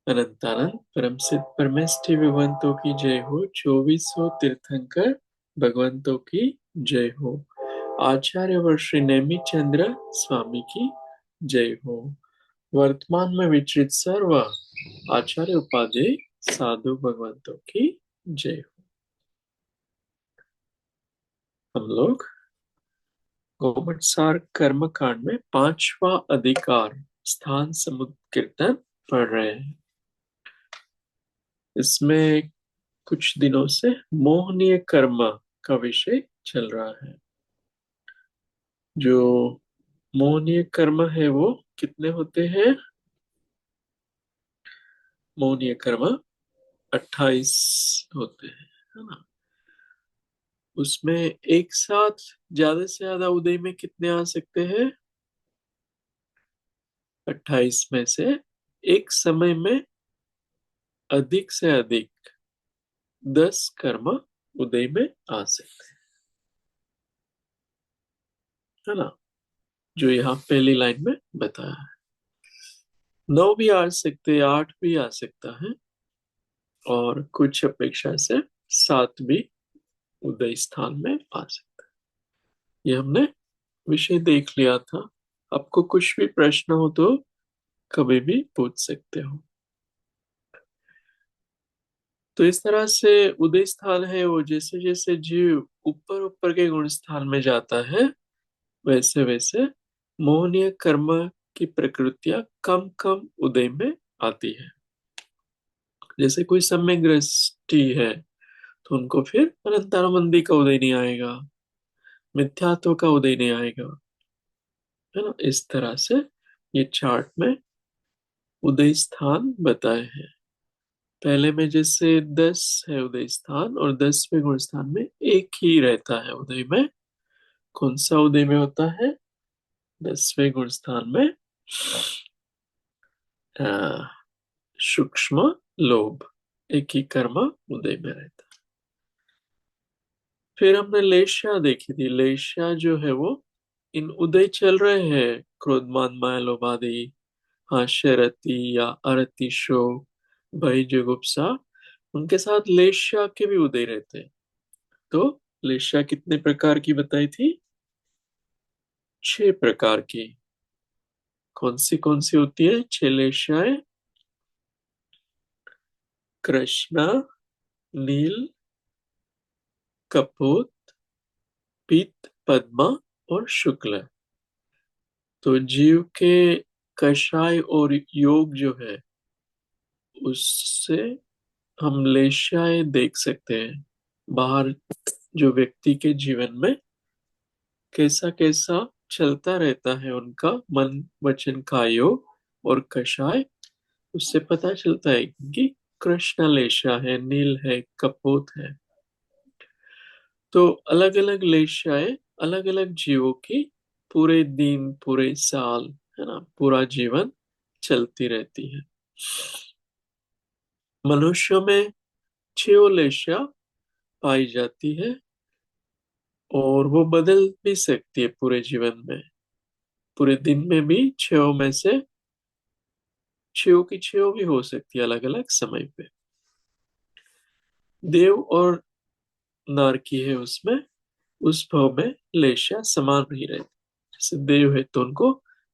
अनंतानंद परम सिद्ध परमेष्ठि भगवंतों की जय हो। चौबीसों तीर्थंकर भगवंतों की जय हो। आचार्य व श्री नेमी चंद्र स्वामी की जय हो। वर्तमान में विचरित सर्व आचार्य उपाध्याय साधु भगवंतों की जय हो। हम लोग गोमटसार कर्म कांड में पांचवा अधिकार स्थान समुद्र कीर्तन पढ़ रहे हैं। इसमें कुछ दिनों से मोहनीय कर्म का विषय चल रहा है। जो मोहनीय कर्म है वो कितने होते हैं? मोहनीय कर्म 28 होते हैं, है ना। उसमें एक साथ ज्यादा से ज्यादा उदय में कितने आ सकते हैं? 28 में से एक समय में अधिक से अधिक 10 कर्म उदय में आ सकते हैं, है ना। जो यहाँ पहली लाइन में बताया है। 9 भी आ सकते हैं, 8 भी आ सकता है, और कुछ अपेक्षा से 7 भी उदय स्थान में आ सकता है। ये हमने विषय देख लिया था। आपको कुछ भी प्रश्न हो तो कभी भी पूछ सकते हो। तो इस तरह से उदय स्थान है वो, जैसे जैसे जीव ऊपर ऊपर के गुण स्थान में जाता है, वैसे वैसे मोहनीय कर्म की प्रकृतियां कम कम उदय में आती है। जैसे कोई सम्यक दृष्टि है तो उनको फिर अनंतानुबंधी का उदय नहीं आएगा, मिथ्यात्व का उदय नहीं आएगा, है ना। इस तरह से ये चार्ट में उदय स्थान बताए हैं। पहले में जैसे 10 है उदय स्थान, और 10वें गुण स्थान में एक ही रहता है उदय में। कौन सा उदय में होता है? 10वें गुण स्थान में अ, सूक्ष्म लोभ, एक ही कर्म उदय में रहता है। फिर हमने लेशा देखी थी। लेशा जो है वो इन उदय चल रहे हैं, क्रोधमान माया लोभ आदि, हास्यरति या अरति शोक भय जुगुप्सा, उनके साथ लेशा के भी उदय रहते हैं। तो लेशा कितने प्रकार की बताई थी? 6 प्रकार की। कौन सी होती है 6 लेशाएं? कृष्णा, नील, कपोत, पीत, पद्मा और शुक्ल। तो जीव के कषाय और योग जो है, उससे हम लेशाएं देख सकते हैं। बाहर जो व्यक्ति के जीवन में कैसा कैसा चलता रहता है उनका मन वचन कायोग और कषाय, उससे पता चलता है कि कृष्ण लेशा है, नील है, कपोत है। तो अलग अलग लेशाएं अलग अलग जीवों की पूरे दिन पूरे साल, है ना, पूरा जीवन चलती रहती है। मनुष्यों में 6 लेशा पाई जाती है, और वो बदल भी सकती है पूरे जीवन में। पूरे दिन में भी 6 में से 6 की 6 भी हो सकती है अलग अलग समय पे। देव और नर की है उसमें, उस भाव में लेशा समान नहीं रहती। जैसे देव है तो उनको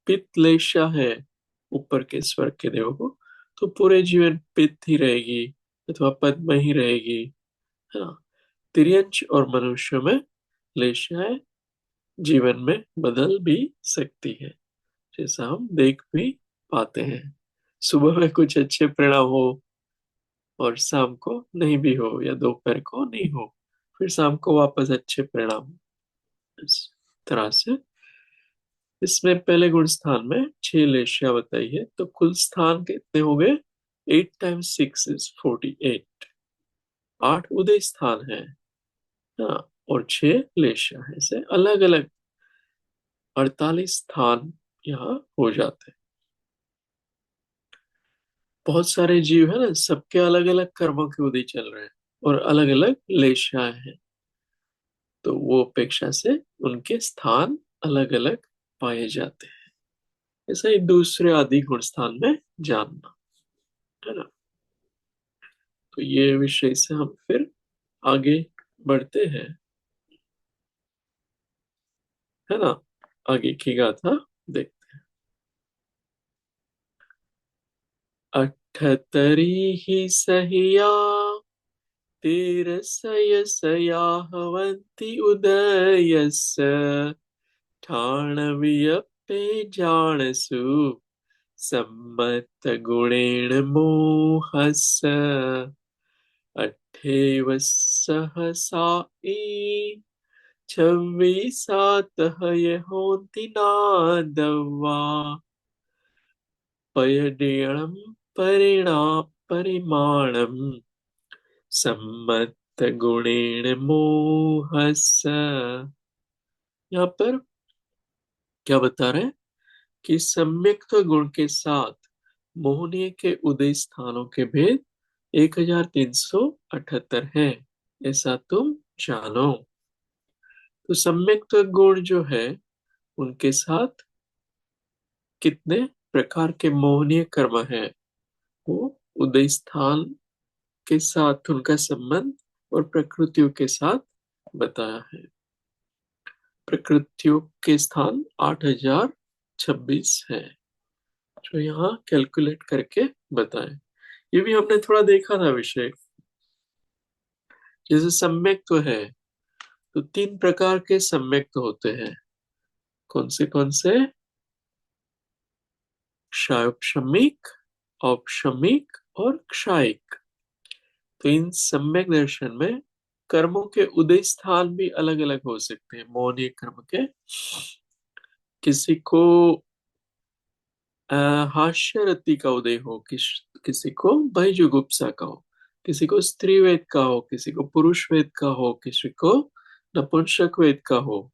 पित्त लेशा है, ऊपर के स्वर्ग के देवों को, तो पूरे जीवन पित्त ही रहेगी अथवा पद्म ही रहेगी, है ना। तिर्यंच और मनुष्य में लेशाएं जीवन में बदल भी सकती है, जैसा हम देख भी पाते हैं। सुबह में कुछ अच्छे परिणाम हो और शाम को नहीं भी हो, या दोपहर को नहीं हो, फिर शाम को वापस अच्छे परिणाम हो। इस तरह से इसमें पहले गुण स्थान में 6 लेशिया बताई है, तो कुल स्थान कितने हो गए? 8 टाइम्स 6 इज 48। 8 उदय स्थान है, हाँ, और 6 लेशिया है। ऐसे अलग अलग 48 स्थान यहाँ हो जाते हैं। बहुत सारे जीव है ना, सबके अलग अलग कर्मों के उदय चल रहे हैं और अलग अलग लेशियाएं हैं, तो वो अपेक्षा से उनके स्थान अलग अलग पाए जाते हैं। ऐसा ही दूसरे आदि गुण स्थान में जानना। है ना। तो ये विषय से हम फिर आगे बढ़ते हैं, है ना। आगे की गाथा देख। अठतरी ही सहिया तेरसय सयाहवन्ति उदयस्य ठाणव्यपे जाणसु सम्मत गुणेन मोहस्य अट्ठेव सहसा छव्वीसातः यहोन्ति नादवा पयडेणं परिमाणम् सम्मत गुणेन मोहस्य। यहाँ पर क्या बता रहे हैं कि सम्यक्त गुण के साथ मोहनीय के उदय स्थानों के भेद 1378 है, ऐसा तुम जानो। तो सम्यक्त गुण जो है उनके साथ कितने प्रकार के मोहनीय कर्म है, वो उदय स्थान के साथ उनका संबंध और प्रकृतियों के साथ बताया है। प्रकृतियों के स्थान 8026 है, जो यहाँ कैलकुलेट करके बताएं। ये भी हमने थोड़ा देखा था विषय। जैसे सम्यक तो है, तो तीन प्रकार के सम्यक तो होते हैं। कौन से? क्षायोपशमिक, औपशमिक और क्षायिक। तो इन सम्यक दर्शन में कर्मों के उदय स्थान भी अलग अलग हो सकते हैं। मौलिक कर्म के किसी को हास्य रति का उदय हो, किसी को भयजुगुप्सा का हो, किसी को स्त्री वेद का हो, किसी को पुरुष वेद का हो, किसी को नपुंसक वेद का हो,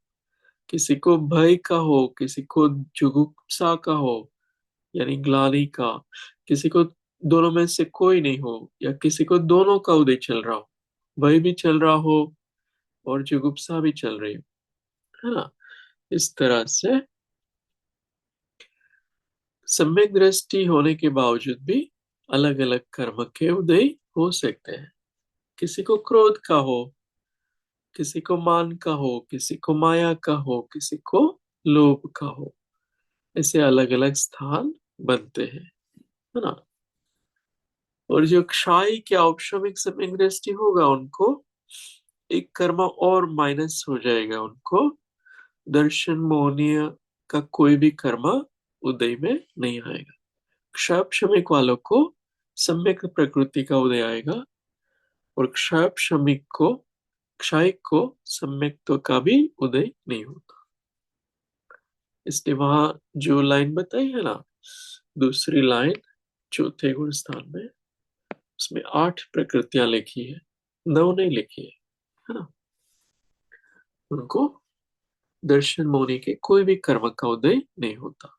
किसी को भय का हो, किसी को जुगुप्सा का हो यानी ग्लानि का, किसी को दोनों में से कोई नहीं हो, या किसी को दोनों का उदय चल रहा हो, भय भी चल रहा हो और जुगुप्सा भी चल रही हो, है ना। इस तरह से सम्यक दृष्टि होने के बावजूद भी अलग अलग कर्म के उदय हो सकते हैं। किसी को क्रोध का हो, किसी को मान का हो, किसी को माया का हो, किसी को लोभ का हो, ऐसे अलग अलग स्थान बनते हैं, है ना। और जो क्षाई के औपशमिक सम्यक दृष्टि होगा उनको एक कर्म और माइनस हो जाएगा, उनको दर्शन मोहनीय का कोई भी कर्म उदय में नहीं आएगा। क्षापशमिक वालों को सम्यक प्रकृति का उदय आएगा, और क्षापशमिक को क्षायिक को सम्यक्त्व का भी उदय नहीं होता। इसलिए वहां जो लाइन बताई है ना, दूसरी लाइन चौथे गुण स्थान में, उसमें 8 प्रकृतियां लिखी है, 9 नहीं लिखी है ना। उनको दर्शन मोनि के कोई भी कर्म का उदय नहीं होता।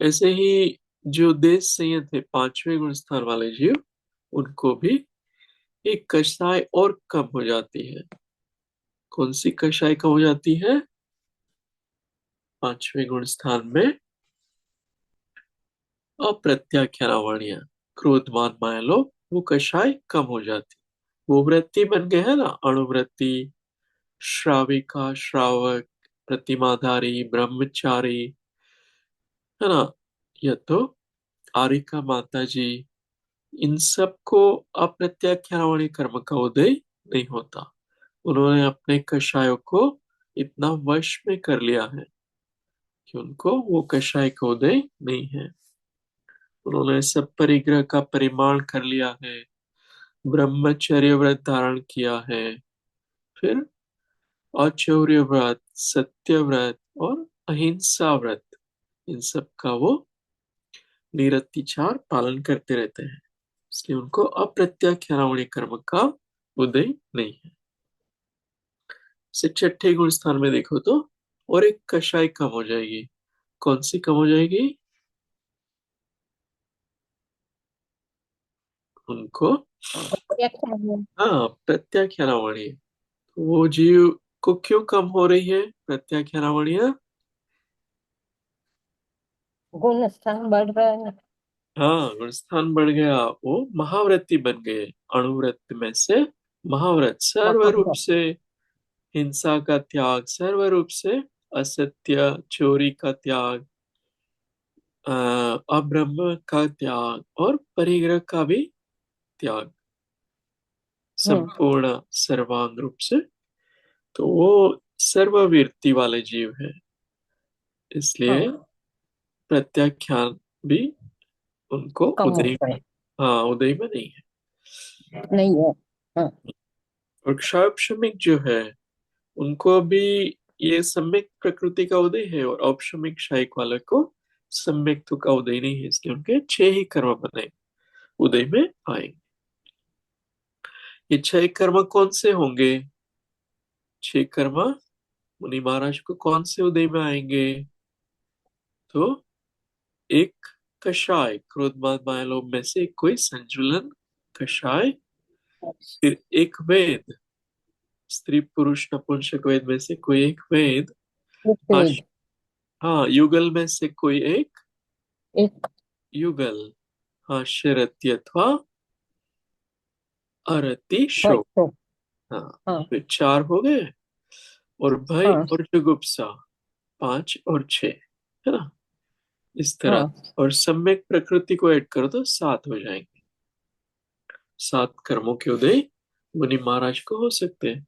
ऐसे ही जो देश संयत है, 5वें गुण स्थान वाले जीव, उनको भी एक कषाय और कम हो जाती है। कौन सी कषाय कम हो जाती है? 5वें गुण स्थान में अप्रत्याख्यानावणिया, क्रोध मान माया लोभ, वो कषाय कम हो जाती। वो वृत्ति बन गए है ना, अणुवृत्ति, श्राविका, श्रावक, प्रतिमाधारी, ब्रह्मचारी, है ना। यह तो आरिका माता जी, इन सबको अप्रत्याख्यानावणी कर्म का उदय नहीं होता। उन्होंने अपने कषायों को इतना वश में कर लिया है कि उनको वो कषाय का उदय नहीं है। उन्होंने सब परिग्रह का परिमाण कर लिया है, ब्रह्मचर्य व्रत धारण किया है, फिर औचौर्य व्रत, सत्य व्रत और अहिंसा व्रत, इन सब का वो निरतिचार पालन करते रहते हैं। इसलिए उनको अप्रत्याख्यानावणी कर्म का उदय नहीं है। से छठे गुण स्थान में देखो तो और एक कषाय कम हो जाएगी। कौन सी कम हो जाएगी? उनको प्रत्याख्यान। हाँ प्रत्याख्यानावणी। वो जीव को क्यों कम हो रही है प्रत्याख्यानावणियां? गुण स्थान बढ़ रहा है ना। हाँ, गुणस्थान बढ़ गया, वो महाव्रती बन गए। अणुव्रत में से महाव्रत, सर्व रूप महाव्रत। से हिंसा का त्याग, सर्व रूप से असत्य चोरी का त्याग, अब्रह्म का त्याग और परिग्रह का भी त्याग, हम्म। संपूर्ण सर्वांग रूप से। तो वो सर्ववीरति वाले जीव है, इसलिए हाँ, प्रत्याख्यान भी उनको कम उदय, होता है। हाँ उदय में नहीं है। नहीं है। हाँ। और क्षापशमिक जो है उनको भी ये सम्यक प्रकृति का उदय है, और औपशमिक क्षयिक वाले को सम्यक तो का उदय नहीं है, इसलिए उनके छह ही कर्म बने उदय में आएंगे। ये छह कर्म कौन से होंगे? छह कर्म मुनि महाराज को कौन से उदय में आएंगे? तो एक कषाय, क्रोध माद माया लोभ में से कोई संजुलन कषाय, फिर एक वेद, स्त्री पुरुष नपुंसक वेद में से कोई एक वेद, ऋग्वेद। हाँ युगल में से कोई एक एक। युगल, हाँ शरती अथवा अरति शोक, वर्षो। हाँ हाँ। तो चार हो गए। और भय हाँ। और जुगुप्सा पांच और छह, है ना, इस तरह। हाँ। और सम्यक प्रकृति को ऐड करो तो सात हो जाएंगे। सात कर्मों के उदय मुनि महाराज को हो सकते हैं।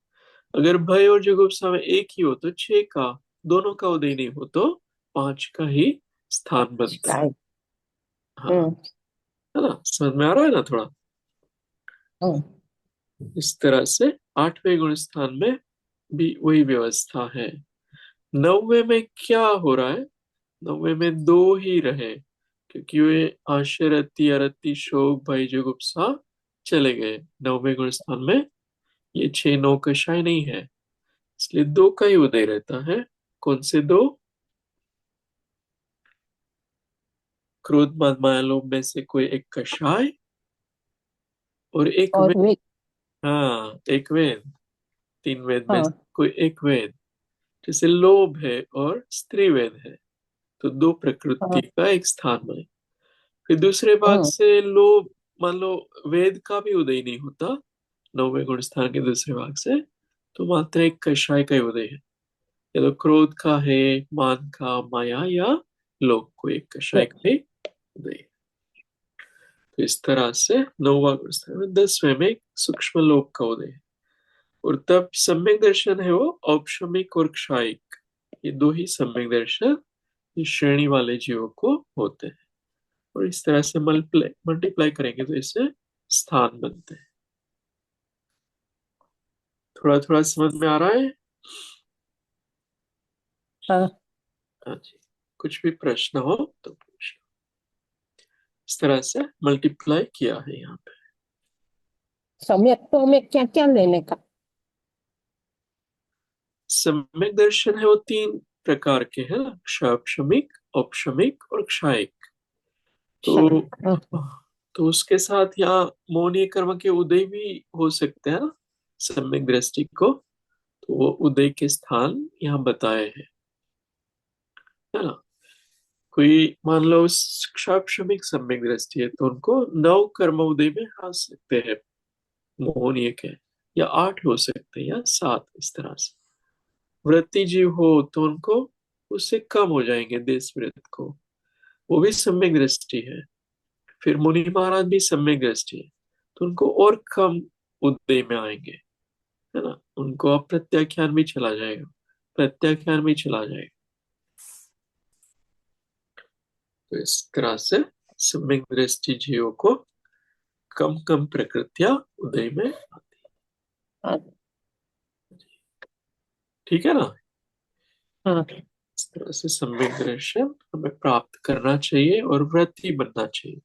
अगर भय और जुगुप्सा में एक ही हो तो छह का, दोनों का उदय नहीं हो तो पांच का ही स्थान बनता है। शायद। हाँ, हम्म। है ना, समझ में आ रहा है ना थोड़ा? हम्म। इस तरह से आठवें गुण स्थान में भी वही व्यवस्था है। नौवे में क्या हो रहा है? नौवे में दो ही रहे, क्योंकि वे आशरती अरति शोक भय जुगुप्सा चले गए। नौवे गुण स्थान में ये छह नौ कषाय नहीं है, इसलिए दो का ही उदय रहता है। कौन से दो? क्रोध मद माया लोभ में से कोई एक कषाय और एक और वेद। वे। हाँ एक वेद, तीन वेद में से हाँ। कोई एक वेद। जैसे लोभ है और स्त्री वेद है, तो दो प्रकृति हाँ। का एक स्थान बने। फिर दूसरे भाग हम्म। से लोभ, मान लो वेद का भी उदय नहीं होता नौवे गुण स्थान के दूसरे भाग से, तो मात्र एक कषाय का ही उदय है। या तो क्रोध का है, मान का, माया या लोभ, को एक कषाय का ही उदय है। तो इस तरह से नौवा गुण स्थान में 10वें में सूक्ष्म लोभ का उदय है। और तब सम्यक दर्शन है वो औपशमिक और क्षायिक, ये दो ही सम्यक दर्शन इस श्रेणी वाले जीवों को होते हैं। और इस तरह से मल्टीप्लाई मल्टीप्लाई करेंगे तो इससे स्थान बनते हैं। थोड़ा थोड़ा समझ में आ रहा है? हाँ। हाँ जी, कुछ भी प्रश्न हो तो पूछ लो। इस तरह से मल्टीप्लाई किया है यहाँ पे। सम्यक में क्या क्या लेने का? सम्यक दर्शन है वो तीन प्रकार के हैं ना, क्षमिक, औपशमिक और क्षायिक। तो क्षणिक। हाँ। तो उसके साथ यहाँ मौनीय कर्म के उदय भी हो सकते हैं ना, सम्यक दृष्टि को। तो वो उदय के स्थान यहाँ बताए हैं, है ना। कोई मान लो क्षमिक सम्यक दृष्टि है तो उनको नव कर्म उदय में आ सकते हैं, मोहनीय के, या आठ हो सकते हैं या सात, इस तरह से। वृत्ति जीव हो तो उनको उससे कम हो जाएंगे देश वृत्त को, वो भी सम्यक दृष्टि है। फिर मुनि महाराज भी सम्यक दृष्टि है, तो उनको और कम उदय में आएंगे, है ना, उनको अप्रत्याख्यान भी चला जाएगा, प्रत्याख्यान भी चला जाएगा। तो इस तरह से सम्यक दृष्टि जीवों को कम कम प्रकृतियां उदय में आती हाँ। है। ठीक है ना। हाँ। इस तरह से सम्यक दर्शन हमें प्राप्त करना चाहिए और व्रती बनना चाहिए।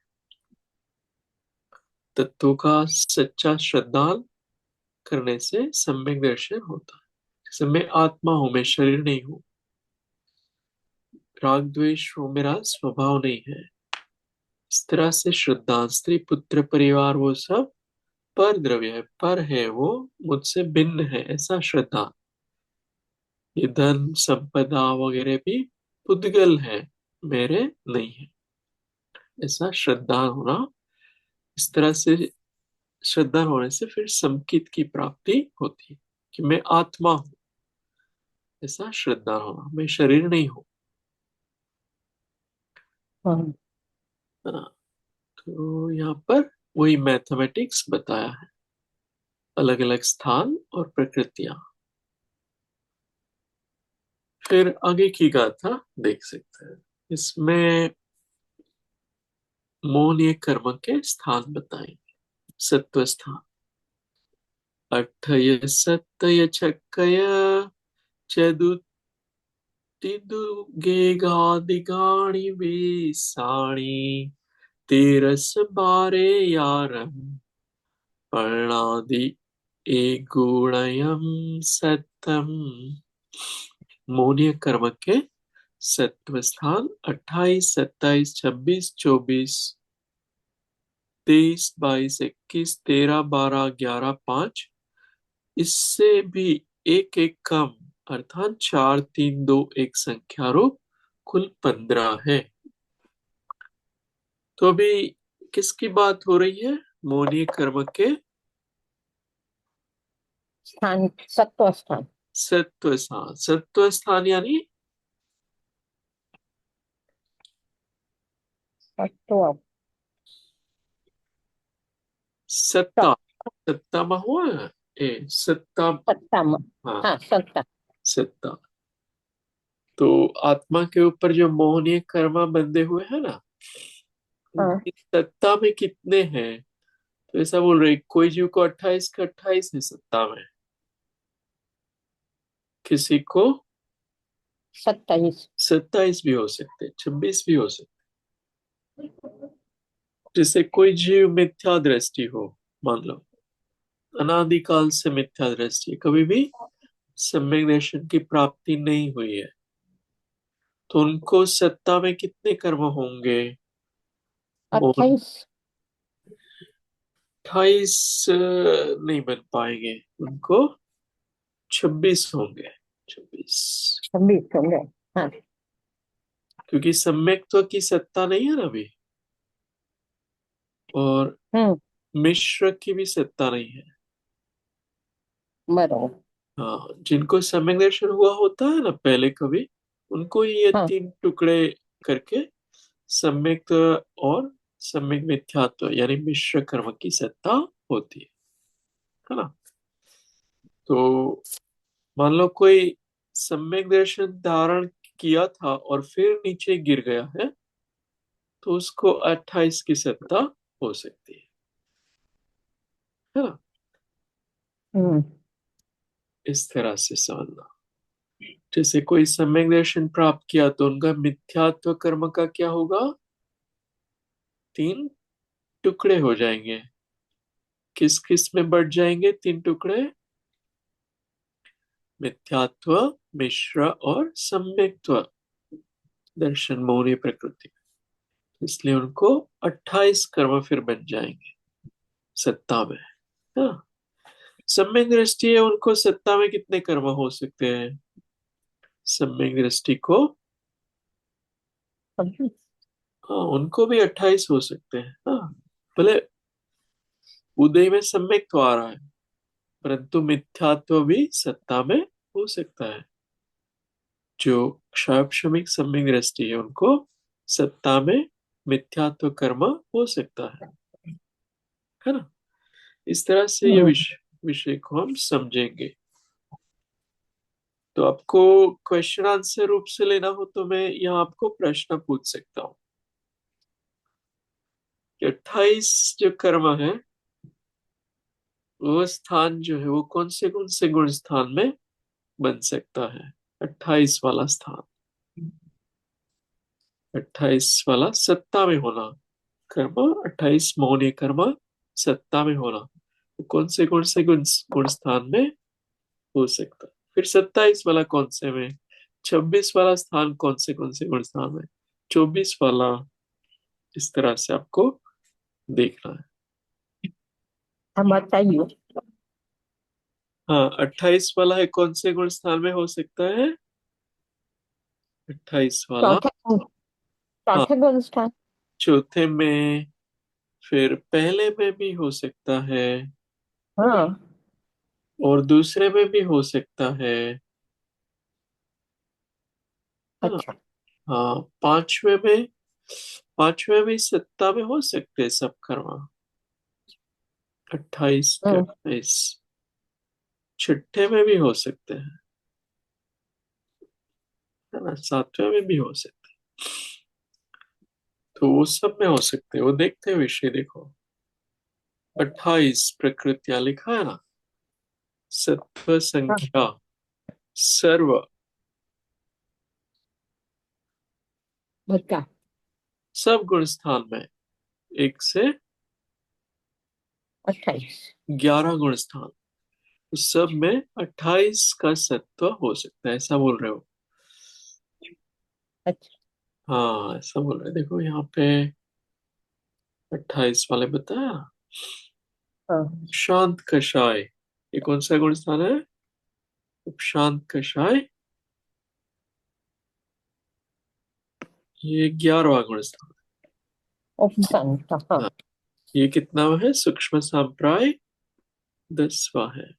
तत्वों का सच्चा श्रद्धान करने से सम्यक दर्शन होता है। जैसे मैं आत्मा हूं, मैं शरीर नहीं हूं, राग द्वेष वो मेरा स्वभाव नहीं है। इस तरह से श्रद्धा, स्त्री पुत्र परिवार वो सब पर द्रव्य है, पर है, वो मुझसे भिन्न है, ऐसा श्रद्धा। ये धन संपदा वगैरह भी पुद्गल है, मेरे नहीं है। ऐसा श्रद्धान होना। इस तरह से श्रद्धान होने से फिर समकित की प्राप्ति होती है कि मैं आत्मा हूं। ऐसा श्रद्धान होना, मैं शरीर नहीं हूं। हाँ। हाँ, तो यहाँ पर वही मैथमेटिक्स बताया है, अलग अलग स्थान और प्रकृतियां। फिर आगे की गाथा देख सकते हैं। इसमें मोहनीय कर्म के स्थान बताएंगे। सत्व स्थान, अठय सत्तय छक्कय चतुर्दिगेगादिगाणि वेसाणि तेरस बारे यारम पर्णादि एगुणयम सत्तम। मोहनीय कर्म के सत्व स्थान 28, 27, 26, 24, 23, 22, 21, 13, 12, 11, 5, इससे भी एक एक कम, अर्थात 4, 3, 2, 1 संख्या रूप कुल 15 है। तो अभी किसकी बात हो रही है? मोहनीय कर्म के स्थान, सत्व स्थान। सत्व स्थान। सत्व स्थान यानी सत्व। सत्ता। सत्ता में हुआ है। सत्ता। सत्ता। हाँ, हाँ, सत्ता। सत्ता। तो आत्मा के ऊपर जो मोहनीय कर्म बंधे हुए हैं ना, हाँ। उनकी सत्ता में कितने हैं? तो ऐसा बोल रहे, कोई जीव को 28 का 28 है सत्ता में, किसी को 27। 27 भी हो सकते, 26 भी हो सकते। जैसे कोई जीव मिथ्या दृष्टि हो, मान लो अनादिकाल से मिथ्या दृष्टि, कभी भी सम्यक दर्शन की प्राप्ति नहीं हुई है, तो उनको सत्ता में कितने कर्म होंगे? और 28। 28 नहीं बन पाएंगे उनको, 26 होंगे। 26, 26 होंगे। हाँ। क्योंकि सम्यक्त्व की सत्ता नहीं है ना अभी, और हम्म। मिश्र की भी सत्ता नहीं है। बरोबर। हाँ, जिनको सम्यक दर्शन हुआ होता है ना पहले कभी, उनको ही ये हाँ। 3 टुकड़े करके सम्यक और सम्यक मिथ्यात्व यानी मिश्र कर्म की सत्ता होती है ना। तो मान लो कोई सम्यक दर्शन धारण किया था और फिर नीचे गिर गया है, तो उसको 28 की सत्ता हो सकती है ना। हम्म। इस तरह से समझना। जैसे कोई सम्यक दर्शन प्राप्त किया तो उनका मिथ्यात्व कर्म का क्या होगा? 3 टुकड़े हो जाएंगे। किस किस में बढ़ जाएंगे 3 टुकड़े? मिथ्यात्व, मिश्र और सम्यक्त्व दर्शन मौनी प्रकृति। इसलिए उनको 28 कर्म फिर बन जाएंगे सत्ता में। हाँ, सम्यक दृष्टि है, उनको सत्ता में कितने कर्म हो सकते हैं? सम्यक दृष्टि को, 26। हाँ, उनको भी 28 हो सकते हैं। हाँ, भले उदय में सम्यक तो आ रहा है, परंतु मिथ्यात्व भी सत्ता में हो सकता है। जो क्षापशमिक सम्यक दृष्टि है उनको सत्ता में मिथ्यात्व कर्म हो सकता है ना। इस तरह से ये हम्म। विषय विषय को हम समझेंगे। तो आपको क्वेश्चन आंसर रूप से लेना हो तो मैं यहाँ आपको प्रश्न पूछ सकता हूँ कि 28 जो कर्म है, वो स्थान जो है वो कौन से गुण स्थान में बन सकता है? 28 वाला स्थान, 28 वाला सत्ता में होना कर्म, 28 मौनी कर्म सत्ता में होना, तो कौन से गुण स्थान में हो सकता है? फिर 27 वाला कौन से में? 26 वाला स्थान कौन से गुण स्थान में? 24 वाला, इस तरह से आपको देखना है। हम बताइए। हाँ, 28 वाला है कौन से गुण स्थान में हो सकता है? 28 वाला, चौथे। हाँ, चौथे गुण स्थान। चौथे में, फिर पहले में भी हो सकता है, हाँ। और दूसरे में भी हो सकता है। हाँ। अच्छा। हाँ, पांचवे में सत्ता में हो सकते हैं सब कर्मा। 28 के हम्म। 28। छठे में भी हो सकते हैं, है ना, सातवें में भी हो सकते हैं। तो वो सब में हो सकते हैं, वो देखते हैं विषय देखो। 28 प्रकृतियां लिखा है ना। सत्व हाँ। संख्या सर्व, बता। सब गुण स्थान में 1 से 28। 11 गुण स्थान, उस सब में 28 का सत्व हो सकता है, ऐसा बोल रहे हो। अच्छा। हाँ, ऐसा बोल रहे हैं। देखो यहाँ पे 28 वाले बताया। हाँ। शांत कषाय, ये कौन सा गुण स्थान है? उपशांत कषाय, ये 11वां गुण स्थान। उपशांत। हाँ। हाँ, ये कितना है? सूक्ष्म संप्राय 10वां है ये।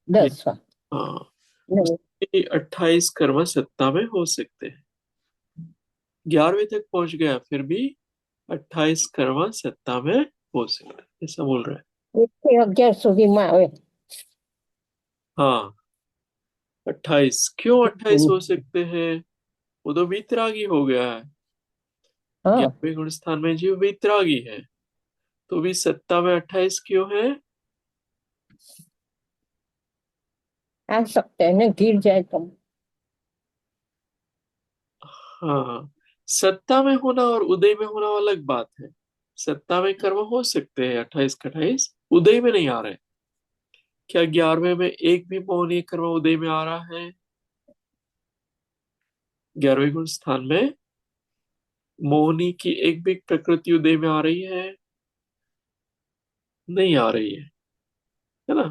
10। हाँ, नहीं। 28 कर्म सत्ता में हो सकते हैं। 11वें तक पहुंच गया फिर भी 28 कर्म सत्ता में हो सकते हैं, ऐसा बोल रहा है। इसके 11 સુધીમાં આવે। हाँ, 28 क्यों 28 हो सकते हैं? वो तो वीतरागी हो गया है। हाँ। 11वें गुण स्थान में जीव वीतरागी है, तो भी सत्ता में 28 क्यों है? आ सकते हैं ना, गिर जाए तो। हाँ, सत्ता में होना और उदय में होना अलग बात है। सत्ता में कर्म हो सकते हैं 28 का 28, उदय में नहीं आ रहे। क्या 11वें में एक भी मोहनीय कर्म उदय में आ रहा है? 11वें गुण स्थान में मोहनी की एक भी प्रकृति उदय में आ रही है? नहीं आ रही है ना।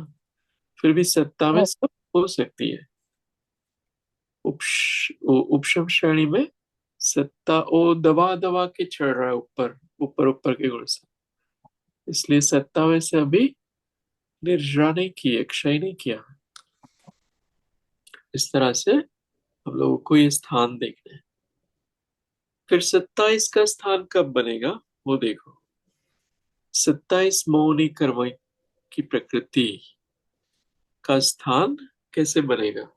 फिर भी सत्ता में हाँ। सब हो सकती है। उपशम श्रेणी में सत्ता वो दबा दबा के चढ़ रहा है ऊपर, ऊपर ऊपर के गुण से, इसलिए सत्ता में से अभी निर्जरा नहीं किए, क्षय नहीं किया। इस तरह से हम लोगों को ये स्थान देखना है। फिर 27 का स्थान कब बनेगा वो देखो। 27 मौनी कर्म की प्रकृति का स्थान कैसे बनेगा?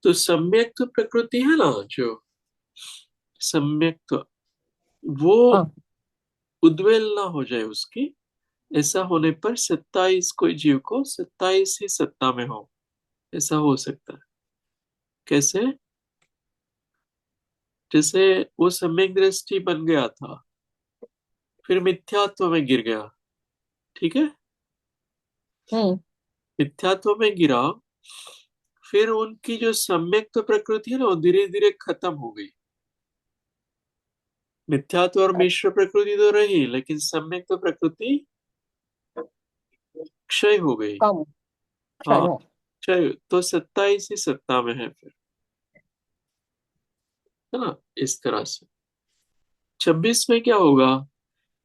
तो सम्यक तो प्रकृति है ना, जो सम्यक तो वो हाँ। उद्वेल ना हो जाए उसकी, ऐसा होने पर 27 कोई जीव को 27 ही सत्ता में हो, ऐसा हो सकता है। कैसे? जैसे वो सम्यक दृष्टि बन गया था, फिर मिथ्यात्व में गिर गया, ठीक है। हम्म। मिथ्यात्व में गिरा, फिर उनकी जो सम्यक तो प्रकृति है ना वो धीरे धीरे खत्म हो गई। मिथ्यात्व और मिश्र प्रकृति तो रही, लेकिन सम्यक तो प्रकृति क्षय हो गई। कम। हाँ, चलो। क्षय तो 27 ही सत्ता में है फिर, है ना। इस तरह से 26 में क्या होगा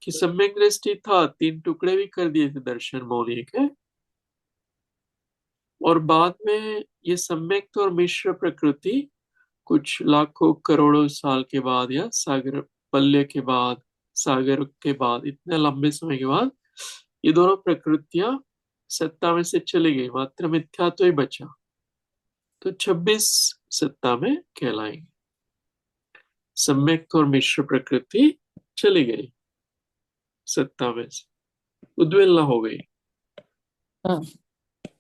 कि सम्यक दृष्टि था, 3 टुकड़े भी कर दिए थे दर्शन मौलिक के, और बाद में ये सम्यक और मिश्र प्रकृति कुछ लाखों करोड़ों साल के बाद या सागर पल्य के बाद, सागर के बाद, इतने लंबे समय के बाद ये दोनों प्रकृतियां सत्ता में से चली गई, मात्र मिथ्या तो ही बचा। तो 26 सत्ता में कहलाएंगे। सम्यक और मिश्र प्रकृति चली गई सत्ता में से, उद्वेलना हो गई, हाँ।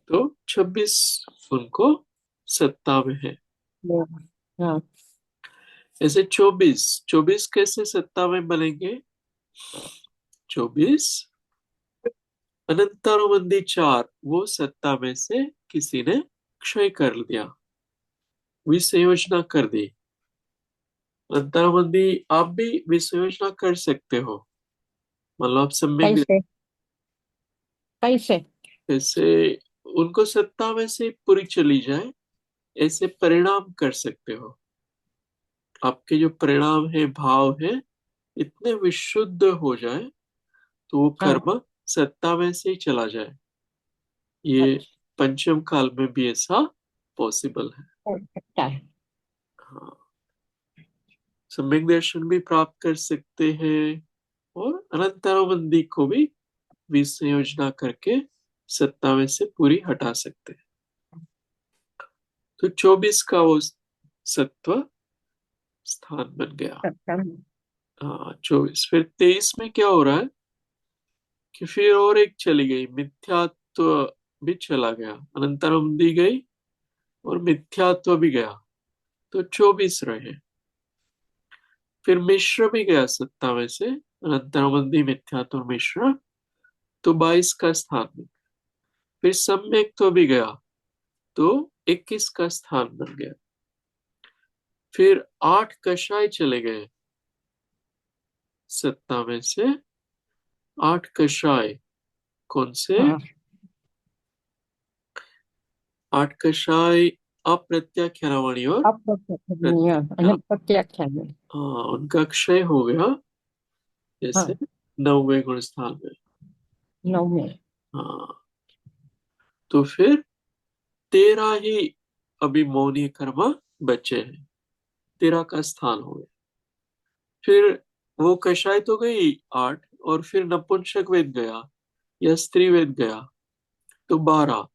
तो 26 उनको सत्ता में है। हाँ। ऐसे 24, 24 कैसे सत्ता में बनेंगे? 24 अनंतानुबंधी 4 वो सत्ता में से किसी ने क्षय कर दिया, विसंयोजना कर दी। अनंतानुबंधी आप भी विसंयोजना कर सकते हो, मतलब आप सम्यक कैसे? कैसे? जैसे उनको सत्ता में से पूरी चली जाए, ऐसे परिणाम कर सकते हो। आपके जो परिणाम है, भाव है, इतने विशुद्ध हो जाए तो वो हाँ। कर्म सत्ता में से ही चला जाए। ये अच्छा, पंचम काल में भी ऐसा पॉसिबल है। हो सकता है। हाँ, सम्यक दर्शन भी प्राप्त कर सकते हैं और अनंतरबंदी को भी विसंयोजना करके सत्ता में से पूरी हटा सकते हैं। तो 24 का वो सत्व स्थान बन गया। सत्संग। हाँ, 24। फिर 23 में क्या हो रहा है कि फिर और एक चली गई, मिथ्यात्व भी चला गया, अनंतरबंदी गई और मिथ्यात्व भी गया, तो 24 रहे। फिर मिश्र भी गया सत्ता में से, अनंतरबंदी, मिथ्यात्व और मिश्र, तो 22 का स्थान में। फिर सम्यक तो भी गया, तो 21 का स्थान बन गया। फिर 8 कषाय चले गए सत्ता में से। 8 कषाय कौन से? हाँ। 8 कषाय अप्रत्याख्यानवाणी और अप्रत्यक्ष प्रत्याख्यान। अप्रत्यक्ष है। हाँ, उनका क्षय हो गया जैसे हाँ। 9वें गुण स्थान में। 9 में। हाँ, तो फिर 13 ही अभी मौनी कर्म बचे हैं, 13 का स्थान हो गया। फिर वो कषाय तो गई 8, और फिर नपुंसक वेद गया या स्त्री वेद गया, तो 12।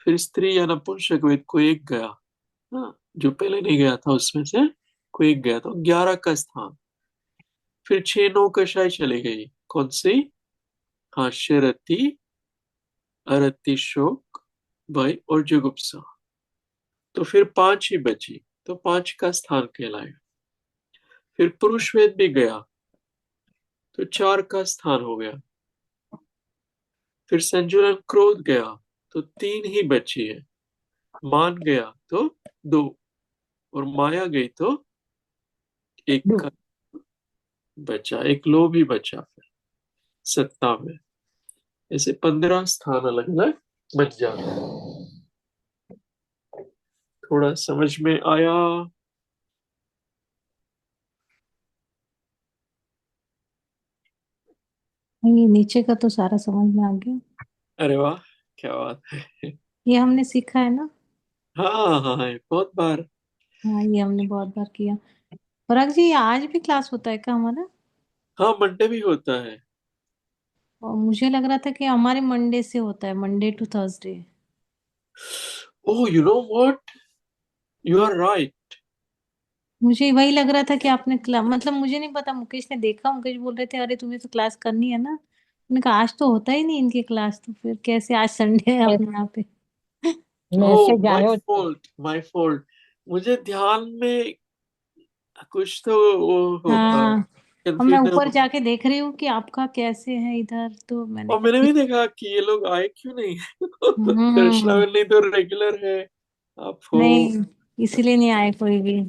फिर स्त्री या नपुंसक वेद को एक गया, हाँ, जो पहले नहीं गया था उसमें से कोई एक गया, तो 11 का स्थान। फिर 6 9 कषाय चली गई, कौन सी? हास्य रति, अरति, शोक, भय और जुगुप्सा, तो फिर 5 ही बची, तो 5 का स्थान कहलाएगा। फिर पुरुष वेद भी गया, तो 4 का स्थान हो गया। फिर संजुलन क्रोध गया, तो 3 ही बची है। मान गया तो 2, और माया गई तो 1 दो। का बचा, एक लोभ ही बचा फिर सत्ता में। ऐसे 15 स्थान अलग अलग बन जाते हैं। थोड़ा समझ में आया? ये नीचे का तो सारा समझ में आ गया। अरे वाह, क्या बात है। ये हमने सीखा है ना। हाँ हाँ, बहुत बार। हाँ, ये हमने बहुत बार किया। पराग जी, ये आज भी क्लास होता है क्या हमारा? हाँ, मंडे भी होता है। और मुझे लग रहा था कि हमारे मंडे से होता है, Monday to Thursday. Oh, you know what, you are right. मुझे वही लग रहा था कि आपने क्लास, मतलब मुझे नहीं पता, मुकेश ने देखा, मुकेश बोल रहे थे अरे तुम्हें तो क्लास करनी है ना। मैंने कहा आज तो होता ही नहीं इनकी क्लास, तो फिर कैसे आज संडे है अपने यहाँ पे। ओह, मैसेज माय आए हो। Fault, my fault. मुझे ध्यान में कुछ तो वो होगा, हाँ, और मैं कंफ्यूजन ऊपर होगा। जाके देख रही हूँ कि आपका कैसे है इधर, तो मैंने और कहा मैंने ठीक। भी देखा कि ये लोग आए क्यों नहीं। हम्म। कृष्णा नहीं तो रेगुलर है, आप हो। नहीं, इसीलिए नहीं आए कोई भी।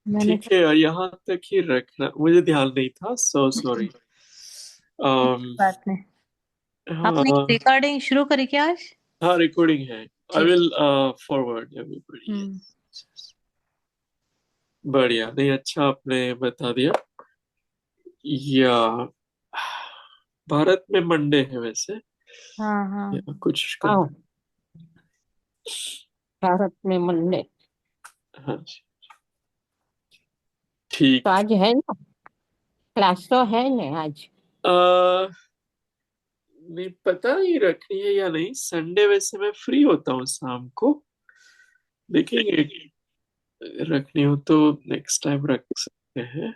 मैंने ठीक है, और यहाँ तक ही रखना, मुझे ध्यान नहीं था, सो सॉरी। बात नहीं। आपने हाँ रिकॉर्डिंग शुरू करी क्या आज? हाँ, रिकॉर्डिंग है। आई ठीक। Will forward everybody. हम्म। बढ़िया, नहीं अच्छा आपने बता दिया। या भारत में मंडे है वैसे, हाँ हाँ। या कुछ हाँ, भारत में मंडे। हाँ जी, ठीक। तो आज है ना, क्लास तो है ना आज। आ, नहीं पता, नहीं रखनी है या नहीं। संडे वैसे मैं फ्री होता हूँ शाम को, देखेंगे। रखनी हो तो नेक्स्ट टाइम रख सकते हैं।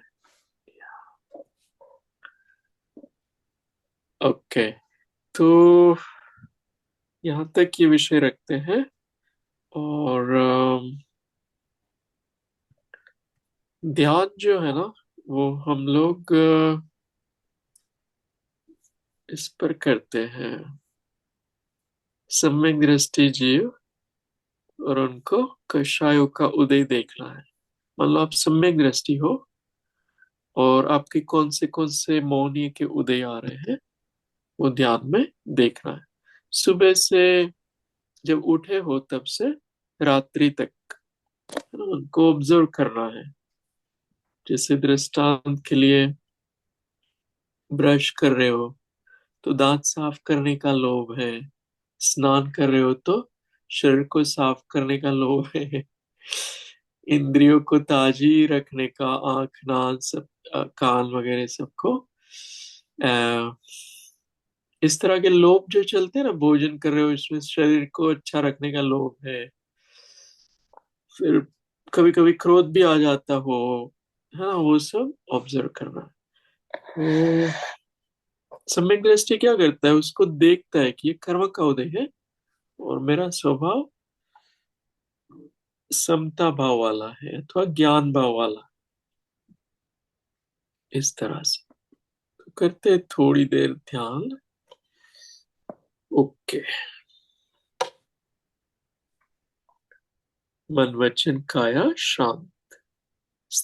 ओके, तो यहाँ तक ये विषय रखते हैं। और ध्यान जो है ना, वो हम लोग इस पर करते हैं। सम्यक दृष्टि जीव और उनको कषायों का उदय देखना है। मान लो आप सम्यक दृष्टि हो और आपके कौन से मौनी के उदय आ रहे हैं, वो ध्यान में देखना है। सुबह से जब उठे हो तब से रात्रि तक, है ना, उनको ऑब्जर्व करना है। जैसे दृष्टांत के लिए ब्रश कर रहे हो तो दांत साफ करने का लोभ है, स्नान कर रहे हो तो शरीर को साफ करने का लोभ है, इंद्रियों को ताजी रखने का, आंख नाक सब कान वगैरह सबको अ, इस तरह के लोभ जो चलते हैं ना, भोजन कर रहे हो इसमें शरीर को अच्छा रखने का लोभ है, फिर कभी कभी क्रोध भी आ जाता हो, है ना, वो सब ऑब्जर्व करना। तो सम्यक दृष्टि क्या करता है, उसको देखता है कि ये कर्म का उदय है और मेरा स्वभाव समता भाव वाला है अथवा ज्ञान भाव वाला, इस तरह से। तो करते हैं थोड़ी देर ध्यान। ओके। मन वचन काया शांत।